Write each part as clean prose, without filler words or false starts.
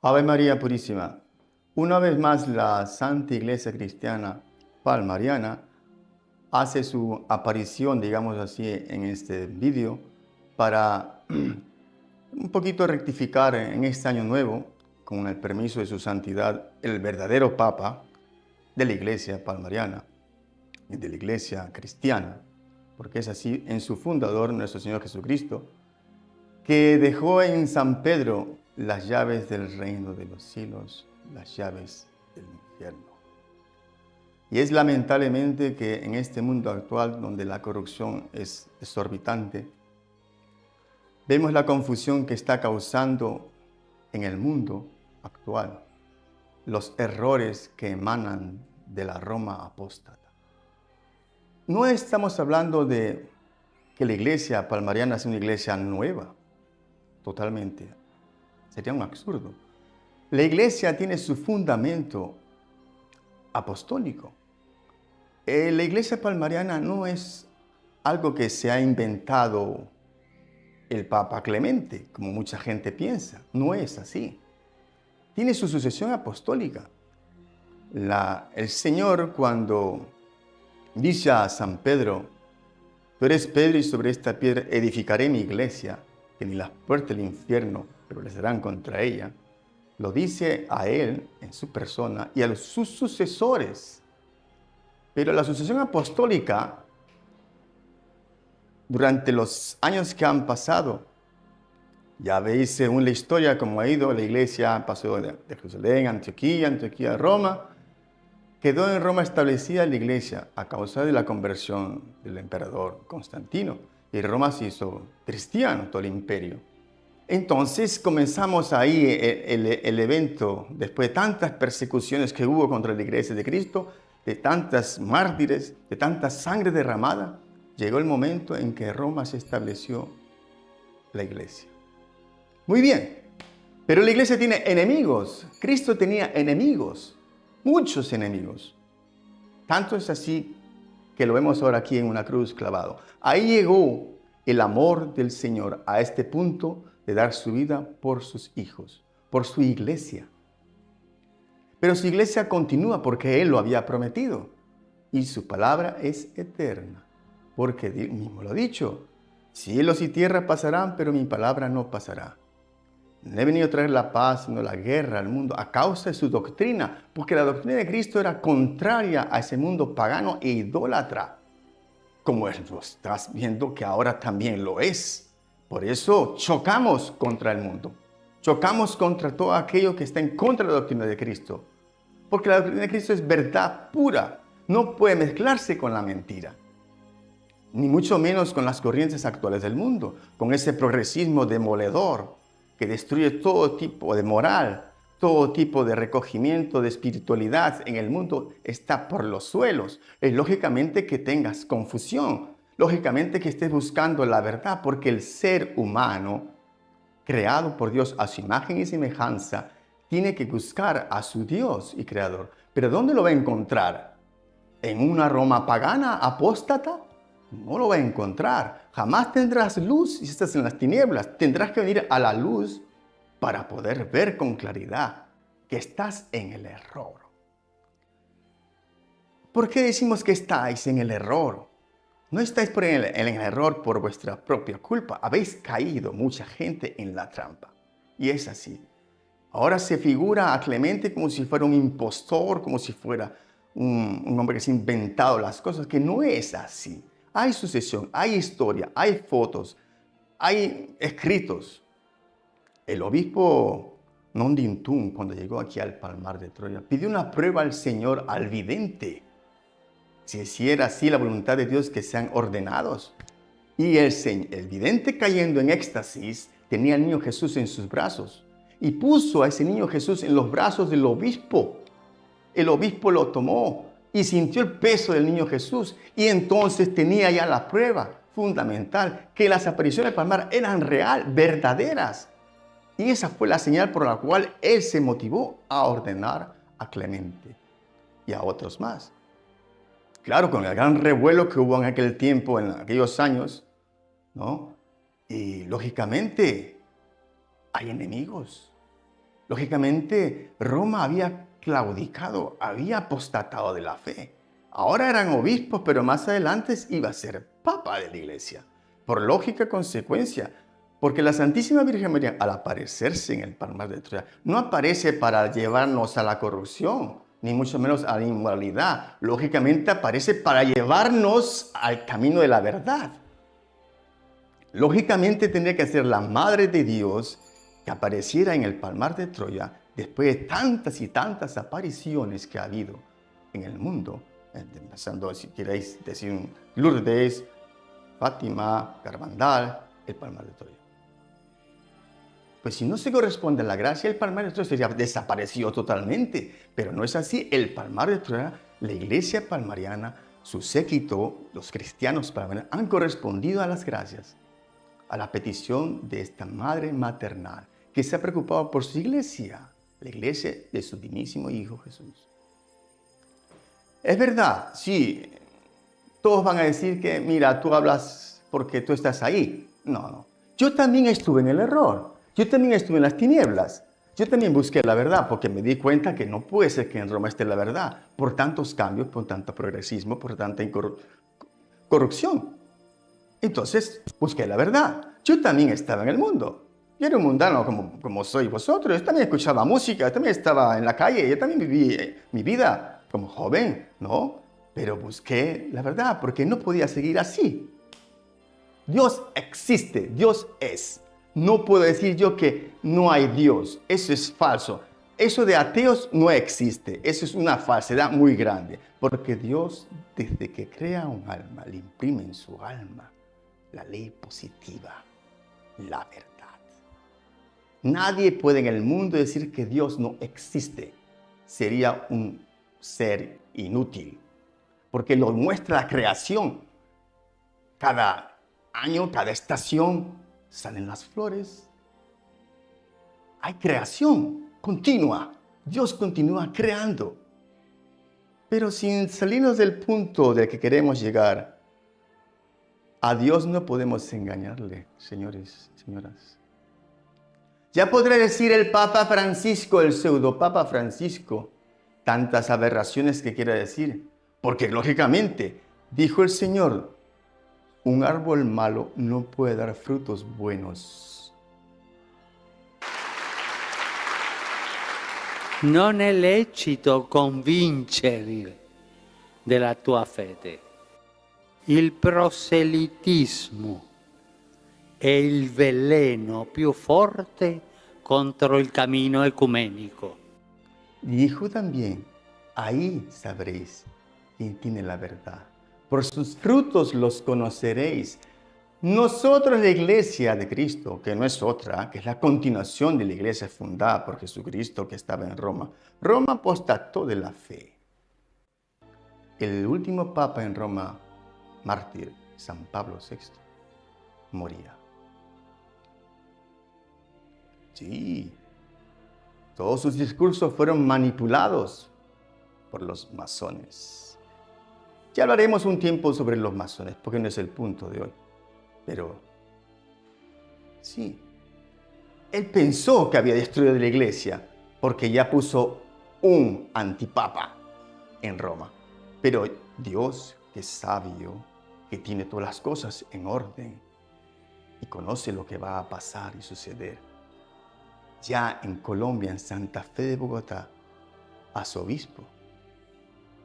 Ave María Purísima. Una vez más, la Santa Iglesia Cristiana Palmariana hace su aparición, digamos así, en este vídeo para un poquito rectificar en este año nuevo, con el permiso de su santidad, el verdadero Papa de la Iglesia Palmariana y de la Iglesia Cristiana, porque es así en su fundador, nuestro Señor Jesucristo, que dejó en San Pedro las llaves del reino de los cielos, las llaves del infierno. Y es lamentablemente que en este mundo actual, donde la corrupción es exorbitante, vemos la confusión que está causando en el mundo actual, los errores que emanan de la Roma apóstata. No estamos hablando de que la iglesia palmariana es una iglesia nueva, totalmente. Sería un absurdo. La iglesia tiene su fundamento apostólico. La iglesia palmariana no es algo que se ha inventado el Papa Clemente, como mucha gente piensa. No es así. Tiene su sucesión apostólica. El Señor, cuando dice a San Pedro: tú eres Pedro y sobre esta piedra edificaré mi iglesia, que ni las puertas del infierno prevalecerán contra ella, lo dice a él en su persona y a sus sucesores. Pero la sucesión apostólica, durante los años que han pasado, ya veis según la historia cómo ha ido la iglesia, pasó de Jerusalén a Antioquía, Roma. Quedó en Roma establecida la iglesia a causa de la conversión del emperador Constantino. Y Roma se hizo cristiano, todo el imperio. Entonces comenzamos ahí el evento, después de tantas persecuciones que hubo contra la iglesia de Cristo, de tantas mártires, de tanta sangre derramada, llegó el momento en que Roma se estableció la iglesia. Muy bien, pero la iglesia tiene enemigos. Cristo tenía enemigos, muchos enemigos. Tanto es así que lo vemos ahora aquí en una cruz clavado. Ahí llegó el amor del Señor a este punto de dar su vida por sus hijos, por su iglesia. Pero su iglesia continúa porque Él lo había prometido. Y su palabra es eterna. Porque Él mismo lo ha dicho: cielos y tierra pasarán, pero mi palabra no pasará. No he venido a traer la paz, sino la guerra al mundo a causa de su doctrina, porque la doctrina de Cristo era contraria a ese mundo pagano e idólatra, como lo estás viendo que ahora también lo es. Por eso chocamos contra el mundo, chocamos contra todo aquello que está en contra de la doctrina de Cristo, porque la doctrina de Cristo es verdad pura, no puede mezclarse con la mentira, ni mucho menos con las corrientes actuales del mundo, con ese progresismo demoledor que destruye todo tipo de moral, todo tipo de recogimiento de espiritualidad en el mundo está por los suelos. Es lógicamente que tengas confusión, lógicamente que estés buscando la verdad, porque el ser humano, creado por Dios a su imagen y semejanza, tiene que buscar a su Dios y Creador. ¿Pero dónde lo va a encontrar? ¿En una Roma pagana, apóstata? No lo va a encontrar. Jamás tendrás luz si estás en las tinieblas. Tendrás que venir a la luz para poder ver con claridad que estás en el error. ¿Por qué decimos que estáis en el error? No estáis en el error por vuestra propia culpa. Habéis caído mucha gente en la trampa. Y es así. Ahora se figura a Clemente como si fuera un impostor, como si fuera un hombre que se ha inventado las cosas, que no es así. Hay sucesión, hay historia, hay fotos, hay escritos. El obispo Nondintún, cuando llegó aquí al Palmar de Troya, pidió una prueba al Señor, al vidente, si era así la voluntad de Dios que sean ordenados. Y el vidente, cayendo en éxtasis, tenía al niño Jesús en sus brazos y puso a ese niño Jesús en los brazos del obispo. El obispo lo tomó y sintió el peso del niño Jesús, y entonces tenía ya la prueba fundamental que las apariciones del Palmar eran verdaderas. Y esa fue la señal por la cual él se motivó a ordenar a Clemente y a otros más. Claro, con el gran revuelo que hubo en aquel tiempo, en aquellos años, ¿no? Y lógicamente hay enemigos. Lógicamente, Roma había claudicado, había apostatado de la fe. Ahora eran obispos, pero más adelante iba a ser papa de la iglesia. Por lógica consecuencia, porque la Santísima Virgen María, al aparecerse en el Palmar de Troya, no aparece para llevarnos a la corrupción, ni mucho menos a la inmoralidad. Lógicamente aparece para llevarnos al camino de la verdad. Lógicamente tendría que ser la Madre de Dios que apareciera en el Palmar de Troya después de tantas y tantas apariciones que ha habido en el mundo, empezando, si queréis decir, Lourdes, Fátima, Garabandal, el Palmar de Troya. Pues si no se corresponde a la gracia, el Palmar de Troya sería desaparecido totalmente, pero no es así. El Palmar de Troya, la iglesia palmariana, su séquito, los cristianos palmarianos, han correspondido a las gracias, a la petición de esta madre maternal, que se ha preocupado por su iglesia, la iglesia de su divinísimo Hijo Jesús. Es verdad, sí, todos van a decir que, mira, tú hablas porque tú estás ahí. No. Yo también estuve en el error, yo también estuve en las tinieblas, yo también busqué la verdad porque me di cuenta que no puede ser que en Roma esté la verdad, por tantos cambios, por tanto progresismo, por tanta corrupción. Entonces busqué la verdad. Yo también estaba en el mundo. Yo era un mundano como soy vosotros. Yo también escuchaba música, yo también estaba en la calle, yo también viví mi vida como joven, ¿no? Pero busqué la verdad porque no podía seguir así. Dios existe, Dios es. No puedo decir yo que no hay Dios. Eso es falso. Eso de ateos no existe. Eso es una falsedad muy grande. Porque Dios, desde que crea un alma, le imprime en su alma la ley positiva, la verdad. Nadie puede en el mundo decir que Dios no existe. Sería un ser inútil, porque lo muestra la creación. Cada año, cada estación, salen las flores. Hay creación continua. Dios continúa creando. Pero sin salirnos del punto del que queremos llegar, a Dios no podemos engañarle, señores y señoras. Ya podrá decir el Papa Francisco, el pseudopapa Francisco, tantas aberraciones que quiera decir, porque lógicamente, dijo el Señor, un árbol malo no puede dar frutos buenos. Non è lecito convincere della tua fede. Il proselitismo è il veleno più forte contro il cammino ecumenico. Dijo también, ahí sabréis quién tiene la verdad. Por sus frutos los conoceréis. Nosotros, la Iglesia de Cristo, que no es otra, que es la continuación de la Iglesia fundada por Jesucristo que estaba en Roma. Roma apostató de la fe. El último papa en Roma, mártir, San Pablo VI, moría. Sí, todos sus discursos fueron manipulados por los masones. Ya hablaremos un tiempo sobre los masones, porque no es el punto de hoy. Pero, sí, él pensó que había destruido la iglesia, porque ya puso un antipapa en Roma. Pero Dios, que es sabio, que tiene todas las cosas en orden y conoce lo que va a pasar y suceder, ya en Colombia, en Santa Fe de Bogotá, a su obispo,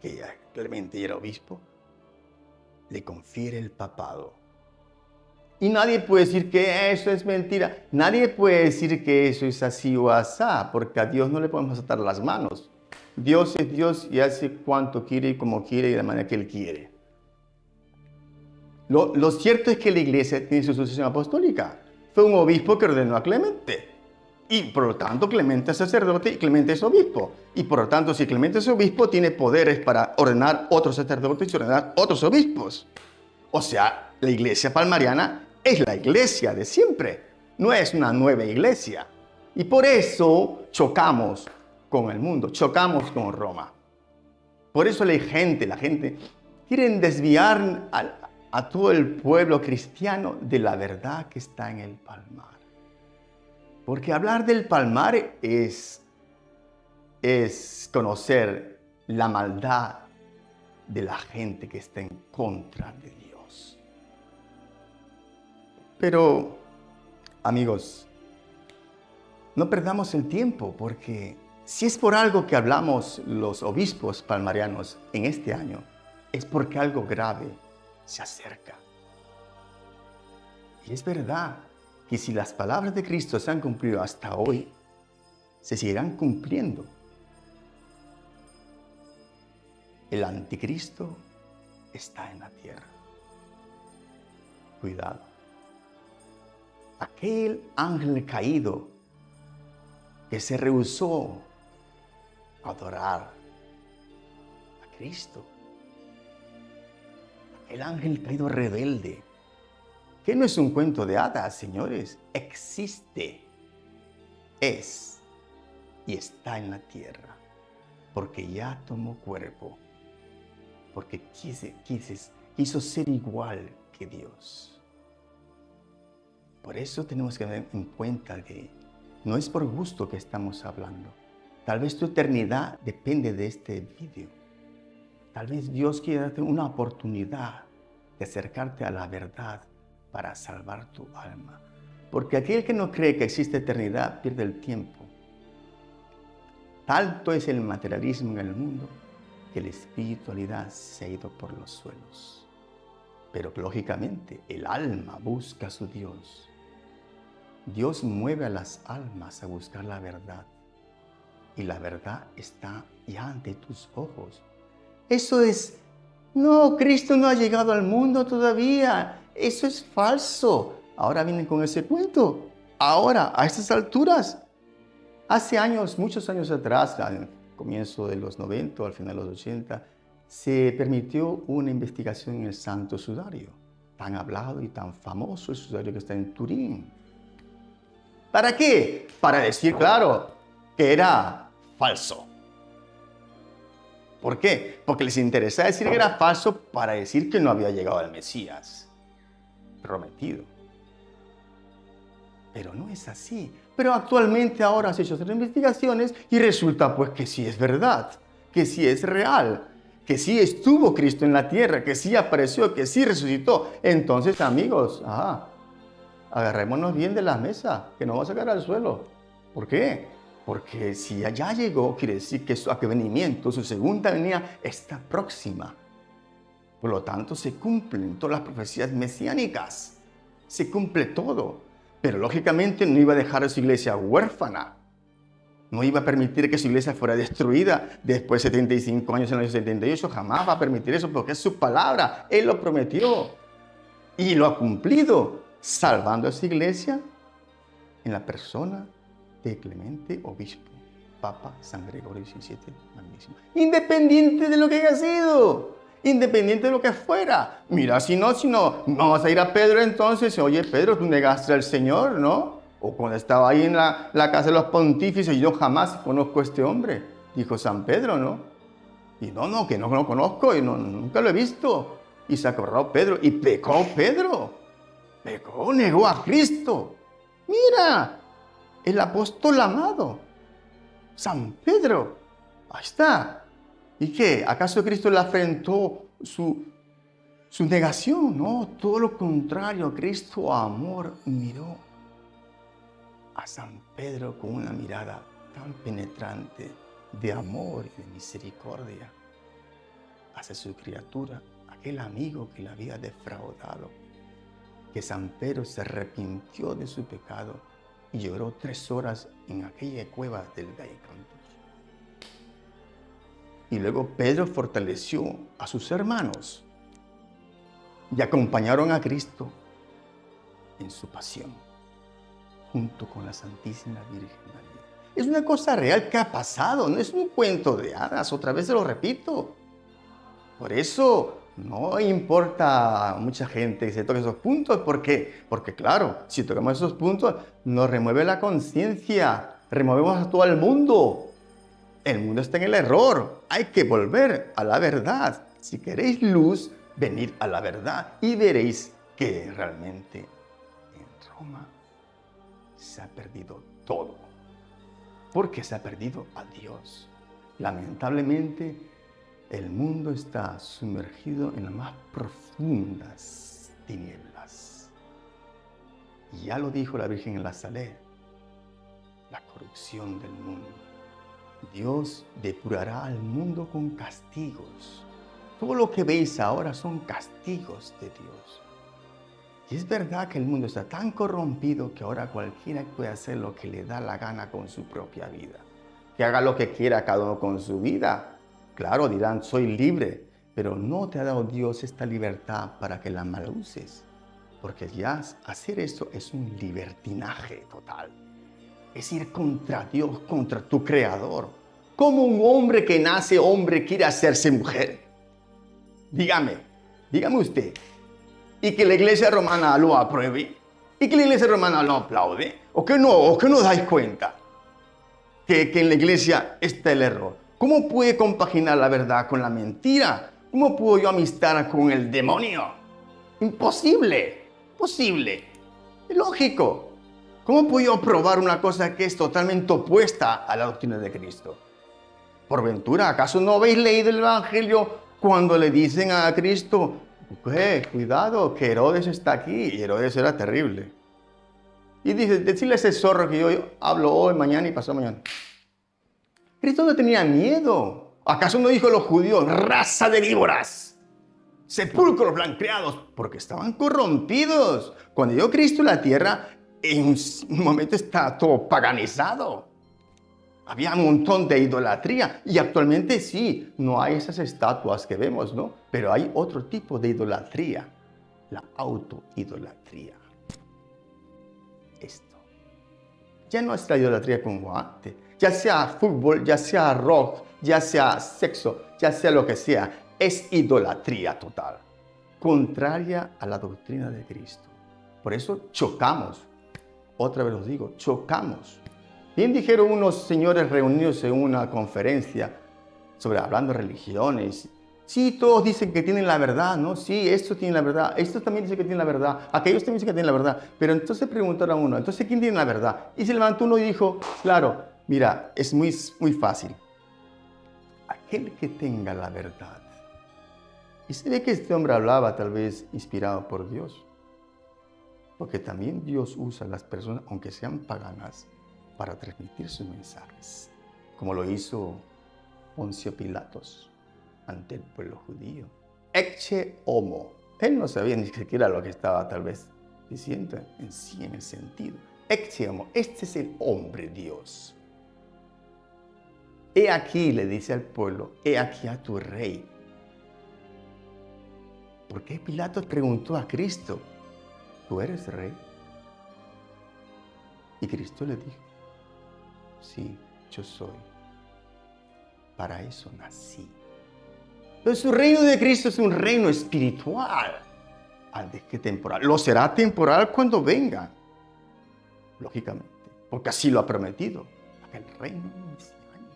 que ya claramente era obispo, le confiere el papado. Y nadie puede decir que eso es mentira. Nadie puede decir que eso es así o asá, porque a Dios no le podemos atar las manos. Dios es Dios y hace cuanto quiere y como quiere y de la manera que Él quiere. Lo cierto es que la iglesia tiene su sucesión apostólica. Fue un obispo que ordenó a Clemente. Y por lo tanto Clemente es sacerdote y Clemente es obispo. Y por lo tanto si Clemente es obispo tiene poderes para ordenar otros sacerdotes y ordenar otros obispos. O sea, la iglesia palmariana es la iglesia de siempre. No es una nueva iglesia. Y por eso chocamos con el mundo, chocamos con Roma. Por eso la gente quieren desviar a todo el pueblo cristiano de la verdad que está en el Palmar. Porque hablar del Palmar es conocer la maldad de la gente que está en contra de Dios. Pero, amigos, no perdamos el tiempo, porque si es por algo que hablamos los obispos palmarianos en este año, es porque algo grave se acerca. Y es verdad que si las palabras de Cristo se han cumplido hasta hoy, se seguirán cumpliendo. El anticristo está en la tierra. Cuidado. Aquel ángel caído que se rehusó a adorar a Cristo. Aquel ángel caído rebelde, que no es un cuento de hadas, señores, existe, es y está en la tierra, porque ya tomó cuerpo, porque quiso ser igual que Dios. Por eso tenemos que tener en cuenta que no es por gusto que estamos hablando. Tal vez tu eternidad depende de este vídeo. Tal vez Dios quiere darte una oportunidad de acercarte a la verdad para salvar tu alma. Porque aquel que no cree que existe eternidad pierde el tiempo. Tanto es el materialismo en el mundo que la espiritualidad se ha ido por los suelos. Pero lógicamente el alma busca a su Dios. Dios mueve a las almas a buscar la verdad. Y la verdad está ya ante tus ojos. Eso es, no, Cristo no ha llegado al mundo todavía. Eso es falso. Ahora vienen con ese cuento. Ahora, a estas alturas. Hace años, muchos años atrás, al comienzo de los 90 o al final de los 80, se permitió una investigación en el Santo Sudario. Tan hablado y tan famoso el sudario que está en Turín. ¿Para qué? Para decir, claro, que era falso. ¿Por qué? Porque les interesa decir que era falso para decir que no había llegado el Mesías prometido. Pero no es así. Pero actualmente ahora se han hecho otras investigaciones y resulta pues que sí es verdad, que sí es real, que sí estuvo Cristo en la tierra, que sí apareció, que sí resucitó. Entonces, amigos, agarrémonos bien de la mesa, que no vamos a caer al suelo. ¿Por qué? Porque si ya llegó, quiere decir que su advenimiento, su segunda venida, está próxima. Por lo tanto, se cumplen todas las profecías mesiánicas. Se cumple todo. Pero lógicamente no iba a dejar a su iglesia huérfana. No iba a permitir que su iglesia fuera destruida después de 75 años en el año 78. Jamás va a permitir eso porque es su palabra. Él lo prometió. Y lo ha cumplido, salvando a su iglesia en la persona de Clemente Obispo, Papa San Gregorio XVII, magnísimo. Independiente de lo que haya sido, independiente de lo que fuera. Mira, si no, vamos a ir a Pedro entonces. Oye, Pedro, tú negaste al Señor, ¿no? O cuando estaba ahí en la casa de los pontífices, yo jamás conozco a este hombre, dijo San Pedro, ¿no? Y no, que no lo conozco y nunca lo he visto. Y se acordó Pedro y pecó Pedro. Pecó, negó a Cristo. Mira, el apóstol amado, San Pedro, ahí está. ¿Y qué? ¿Acaso Cristo le afrentó su negación? No, todo lo contrario. Cristo, amor, miró a San Pedro con una mirada tan penetrante de amor y de misericordia hacia su criatura, aquel amigo que le había defraudado, que San Pedro se arrepintió de su pecado y lloró 3 horas en aquella cueva del Gallicantus. Y luego Pedro fortaleció a sus hermanos y acompañaron a Cristo en su pasión, junto con la Santísima Virgen María. Es una cosa real que ha pasado, no es un cuento de hadas, otra vez se lo repito. Por eso no importa a mucha gente que se toque esos puntos. ¿Por qué? Porque claro, si tocamos esos puntos, nos remueve la conciencia, removemos a todo el mundo. El mundo está en el error, hay que volver a la verdad. Si queréis luz, venid a la verdad y veréis que realmente en Roma se ha perdido todo. Porque se ha perdido a Dios. Lamentablemente, el mundo está sumergido en las más profundas tinieblas. Y ya lo dijo la Virgen en la Salé, la corrupción del mundo. Dios depurará al mundo con castigos. Todo lo que veis ahora son castigos de Dios. Y es verdad que el mundo está tan corrompido que ahora cualquiera puede hacer lo que le da la gana con su propia vida. Que haga lo que quiera cada uno con su vida. Claro, dirán, soy libre, pero no te ha dado Dios esta libertad para que la maluses. Porque ya hacer eso es un libertinaje total. Es ir contra Dios, contra tu Creador. ¿Cómo un hombre que nace hombre quiere hacerse mujer? Dígame usted. Y que la iglesia romana lo apruebe. Y que la iglesia romana lo aplaude. ¿O que no dais cuenta que en la iglesia está el error? ¿Cómo puede compaginar la verdad con la mentira? ¿Cómo puedo yo amistar con el demonio? Imposible. Posible. Es lógico. ¿Cómo puedo yo probar una cosa que es totalmente opuesta a la doctrina de Cristo? Por ventura, ¿acaso no habéis leído el Evangelio cuando le dicen a Cristo, cuidado, que Herodes está aquí? Y Herodes era terrible. Y dice, decirle a ese zorro que yo hablo hoy, mañana y pasado mañana. Cristo no tenía miedo. ¿Acaso no dijo a los judíos, raza de víboras, sepulcros blanqueados? Porque estaban corrompidos. Cuando llegó Cristo a la tierra, en un momento estaba todo paganizado. Había un montón de idolatría. Y actualmente sí, no hay esas estatuas que vemos, ¿no? Pero hay otro tipo de idolatría. La autoidolatría. Esto. Ya no es la idolatría como antes. Ya sea fútbol, ya sea rock, ya sea sexo, ya sea lo que sea. Es idolatría total. Contraria a la doctrina de Cristo. Por eso chocamos. Otra vez os digo, chocamos. Bien dijeron unos señores reunidos en una conferencia sobre hablando de religiones. Sí, todos dicen que tienen la verdad, ¿no? Sí, esto tiene la verdad. Esto también dice que tiene la verdad. Aquellos también dicen que tienen la verdad. Pero entonces preguntaron a uno, entonces, ¿quién tiene la verdad? Y se levantó uno y dijo, claro, mira, es muy fácil. Aquel que tenga la verdad. Y se ve que este hombre hablaba tal vez inspirado por Dios. Porque también Dios usa a las personas, aunque sean paganas, para transmitir sus mensajes, como lo hizo Poncio Pilatos ante el pueblo judío. Ecce homo. Él no sabía ni siquiera lo que estaba tal vez diciendo en sí, en el sentido. Ecce homo. Este es el hombre Dios. He aquí, le dice al pueblo, he aquí a tu rey. ¿Por qué Pilatos preguntó a Cristo, ¿tú eres rey? Y Cristo le dijo, sí, yo soy. Para eso nací. Entonces, el reino de Cristo es un reino espiritual, al de que temporal. Lo será temporal cuando venga, lógicamente, porque así lo ha prometido. Aquel reino mesiánico,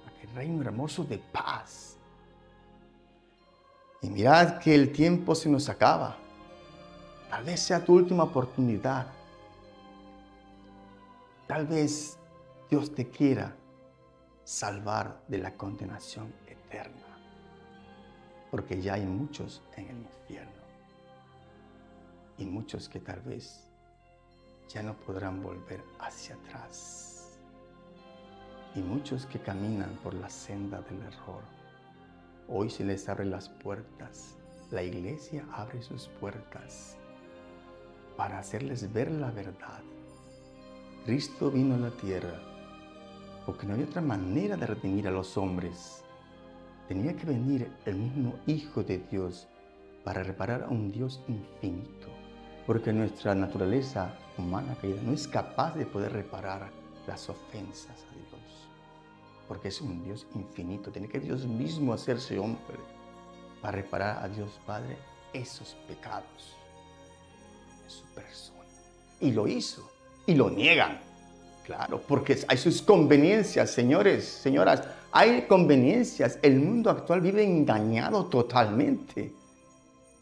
aquel reino hermoso de paz. Y mirad que el tiempo se nos acaba. Tal vez sea tu última oportunidad. Tal vez Dios te quiera salvar de la condenación eterna, porque ya hay muchos en el infierno y muchos que tal vez ya no podrán volver hacia atrás y muchos que caminan por la senda del error. Hoy se les abren las puertas. La iglesia abre sus puertas para hacerles ver la verdad. Cristo vino a la tierra porque no había otra manera de redimir a los hombres. Tenía que venir el mismo Hijo de Dios para reparar a un Dios infinito, porque nuestra naturaleza humana caída no es capaz de poder reparar las ofensas a Dios, porque es un Dios infinito. Tiene que Dios mismo hacerse hombre para reparar a Dios Padre esos pecados en su persona. Y lo hizo. Y lo niegan, claro, porque hay sus conveniencias, señores, señoras, hay conveniencias. El mundo actual vive engañado totalmente.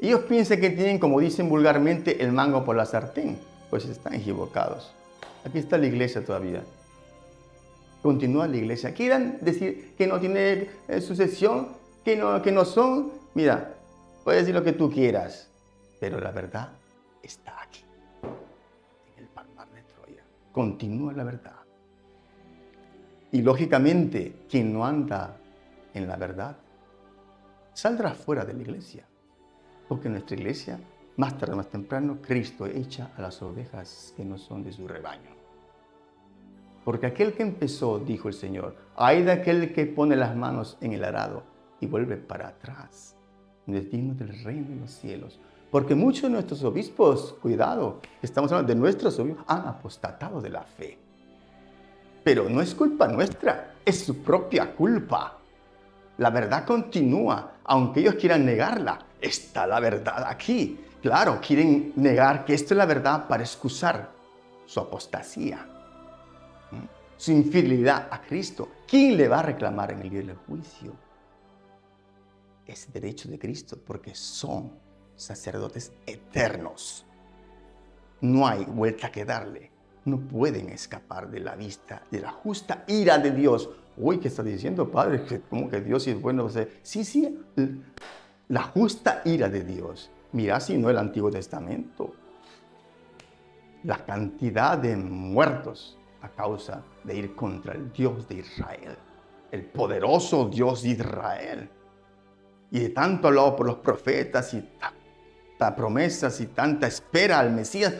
Ellos piensan que tienen, como dicen vulgarmente, el mango por la sartén. Pues están equivocados. Aquí está la iglesia todavía. Continúa la iglesia. Quieran decir que no tiene sucesión, que no son. Mira, puedes decir lo que tú quieras, pero la verdad está aquí, en el palmar de Troya. Continúa la verdad. Y lógicamente, quien no anda en la verdad, saldrá fuera de la iglesia. Porque en nuestra iglesia, más tarde o más temprano, Cristo echa a las ovejas que no son de su rebaño. Porque aquel que empezó, dijo el Señor, ay de aquel que pone las manos en el arado y vuelve para atrás, no es digno del reino de los cielos. Porque muchos de nuestros obispos, cuidado, estamos hablando de nuestros obispos, han apostatado de la fe. Pero no es culpa nuestra, es su propia culpa. La verdad continúa, aunque ellos quieran negarla, está la verdad aquí. Claro, quieren negar que esto es la verdad para excusar su apostasía, su infidelidad a Cristo. ¿Quién le va a reclamar en el día del juicio? Es derecho de Cristo, porque son sacerdotes eternos. No hay vuelta que darle. No pueden escapar de la vista, de la justa ira de Dios. Uy, ¿qué está diciendo, Padre? ¿Cómo que Dios es bueno? Sí, la justa ira de Dios. Mira, si no el Antiguo Testamento. La cantidad de muertos a causa de ir contra el Dios de Israel. El poderoso Dios de Israel. Y de tanto hablado por los profetas y tantas promesas y tanta espera al Mesías.